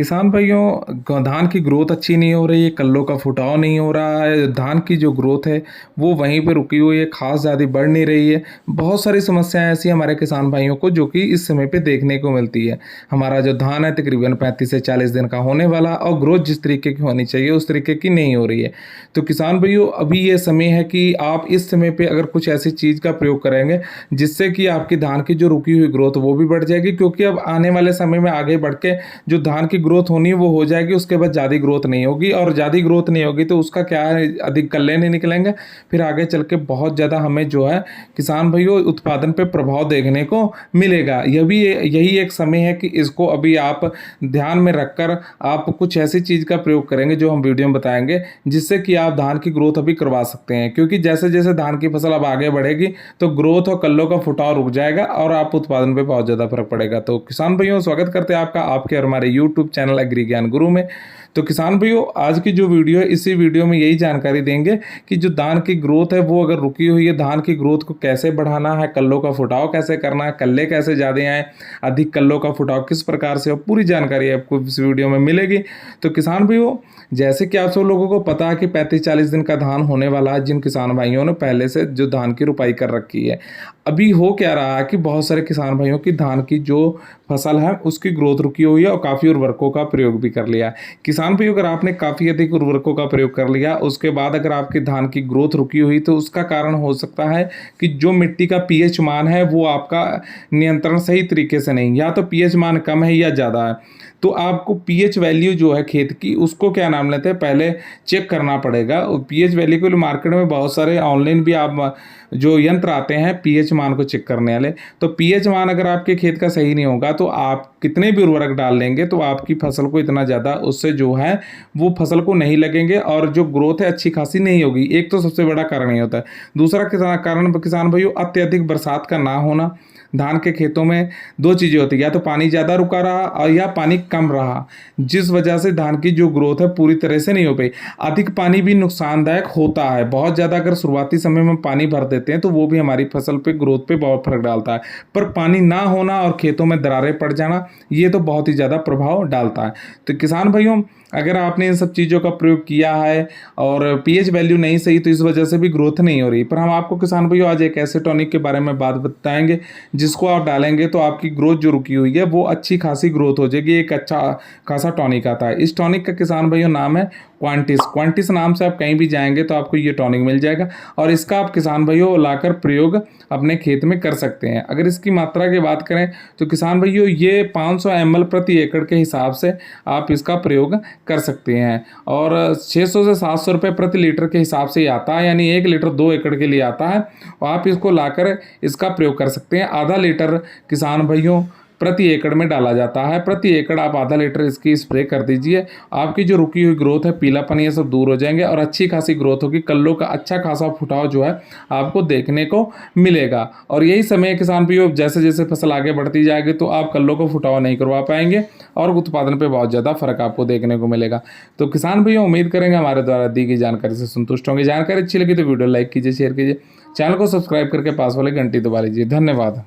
किसान भाइयों धान की ग्रोथ अच्छी नहीं हो रही है, कल्लों का फुटाव नहीं हो रहा है, धान की जो ग्रोथ है वो वहीं पे रुकी हुई है, खास ज़्यादा बढ़ नहीं रही है। बहुत सारी समस्याएं ऐसी हमारे किसान भाइयों को जो कि इस समय पे देखने को मिलती है। हमारा जो धान है तकरीबन 35 से 40 दिन का होने वाला और ग्रोथ जिस तरीके की होनी चाहिए उस तरीके की नहीं हो रही है। तो किसान भाइयों अभी ये समय है कि आप इस समय पे अगर कुछ ऐसी चीज़ का प्रयोग करेंगे जिससे कि आपकी धान की जो रुकी हुई ग्रोथ वो भी बढ़ जाएगी, क्योंकि अब आने वाले समय में आगे बढ़ के जो धान की ग्रोथ होनी है वो हो जाएगी, उसके बाद ज़्यादा ग्रोथ नहीं होगी और ज़्यादा ग्रोथ नहीं होगी तो उसका क्या है, अधिक कल्ले नहीं निकलेंगे। फिर आगे चल के बहुत ज़्यादा हमें जो है किसान भाइयों उत्पादन पे प्रभाव देखने को मिलेगा। यही एक समय है कि इसको अभी आप ध्यान में रखकर आप कुछ ऐसी चीज़ का प्रयोग करेंगे जो हम वीडियो में बताएंगे, जिससे कि आप धान की ग्रोथ अभी करवा सकते हैं। क्योंकि जैसे जैसे धान की फसल अब आगे बढ़ेगी तो ग्रोथ और कल्लों का फुटाव रुक जाएगा और आप उत्पादन पे बहुत ज़्यादा फर्क पड़ेगा। तो किसान भाइयों स्वागत करते हैं आपका आपके और हमारे यूट्यूब चैनल एग्री ज्ञान गुरु में। तो किसान भाइयों आज की जो वीडियो है इसी वीडियो में यही जानकारी देंगे कि जो धान की ग्रोथ है वो अगर रुकी हुई है, धान की ग्रोथ को कैसे बढ़ाना है, कल्लों का फुटाव कैसे करना है, कल्ले कैसे ज़्यादा आए, अधिक कल्लों का फुटाव किस प्रकार से, और पूरी जानकारी आपको इस वीडियो में मिलेगी। तो किसान भाइयों जैसे कि आप सब लोगों को पता है कि 35-40 दिन का धान होने वाला है, जिन किसान भाइयों ने पहले से जो धान की रुपाई कर रखी है। अभी हो क्या रहा है कि बहुत सारे किसान भाइयों की धान की जो फसल है उसकी ग्रोथ रुकी हुई है और काफ़ी उर्वरकों का प्रयोग भी कर लिया है। किसान भाइयों अगर आपने काफ़ी अधिक उर्वरकों का प्रयोग कर लिया उसके बाद अगर आपकी धान की ग्रोथ रुकी हुई तो उसका कारण हो सकता है कि जो मिट्टी का पीएच मान है वो आपका नियंत्रण सही तरीके से नहीं, या तो पीएच मान कम है या ज़्यादा है। तो आपको पीएच वैल्यू जो है खेत की उसको क्या नाम लेते हैं पहले चेक करना पड़ेगा। और पीएच वैल्यू के लिए मार्केट में बहुत सारे ऑनलाइन भी आप जो यंत्र आते हैं पीएच मान को चेक करने वाले। तो पीएच मान अगर आपके खेत का सही नहीं होगा तो आप कितने भी उर्वरक डाल लेंगे तो आपकी फसल को इतना ज़्यादा उससे जो है वो फसल को नहीं लगेंगे और जो ग्रोथ है अच्छी खासी नहीं होगी। एक तो सबसे बड़ा कारण ये होता है। दूसरा कारण किसान भाइयों अत्यधिक बरसात का ना होना। धान के खेतों में दो चीज़ें होती है, या तो पानी ज़्यादा रुका रहा और या पानी कम रहा, जिस वजह से धान की जो ग्रोथ है पूरी तरह से नहीं हो पाई। अधिक पानी भी नुकसानदायक होता है। बहुत ज़्यादा अगर शुरुआती समय में पानी भर देते हैं तो वो भी हमारी फसल पे ग्रोथ पे बहुत फर्क डालता है। पर पानी ना होना और खेतों में दरारें पड़ जाना ये तो बहुत ही ज़्यादा प्रभाव डालता है। तो किसान भाइयों अगर आपने इन सब चीज़ों का प्रयोग किया है और पीएच वैल्यू नहीं सही तो इस वजह से भी ग्रोथ नहीं हो रही। पर हम आपको किसान भाइयों आज एक ऐसे टॉनिक के बारे में बात बताएंगे जिसको आप डालेंगे तो आपकी ग्रोथ जो रुकी हुई है वो अच्छी खासी ग्रोथ हो जाएगी। एक अच्छा खासा टॉनिक आता है। इस टॉनिक का किसान भाइयों नाम है क्वांटिस नाम से आप कहीं भी जाएंगे तो आपको ये टॉनिक मिल जाएगा और इसका आप किसान भाइयों लाकर प्रयोग अपने खेत में कर सकते हैं। अगर इसकी मात्रा की बात करें तो किसान भाइयों ये 500 ml प्रति एकड़ के हिसाब से आप इसका प्रयोग कर सकते हैं और 600 से 700 रुपये प्रति लीटर के हिसाब से आता है, यानी 1 लीटर 2 एकड़ के लिए आता है और आप इसको लाकर इसका प्रयोग कर सकते हैं। आधा लीटर किसान भाइयों प्रति एकड़ में डाला जाता है। प्रति एकड़ आप आधा लीटर इसकी स्प्रे कर दीजिए। आपकी जो रुकी हुई ग्रोथ है, पीलापन, ये सब दूर हो जाएंगे और अच्छी खासी ग्रोथ होगी। कल्लों का अच्छा खासा फुटाव जो है आपको देखने को मिलेगा। और यही समय किसान भाइयों जैसे जैसे फसल आगे बढ़ती जाएगी तो आप कल्लों को फुटाव नहीं करवा पाएंगे और उत्पादन पर बहुत ज़्यादा फर्क आपको देखने को मिलेगा। तो किसान भाइयों उम्मीद करेंगे हमारे द्वारा दी गई जानकारी से संतुष्ट होंगे। जानकारी अच्छी लगी तो वीडियो लाइक कीजिए, शेयर कीजिए, चैनल को सब्सक्राइब करके पास वाले घंटी दबा लीजिए। धन्यवाद।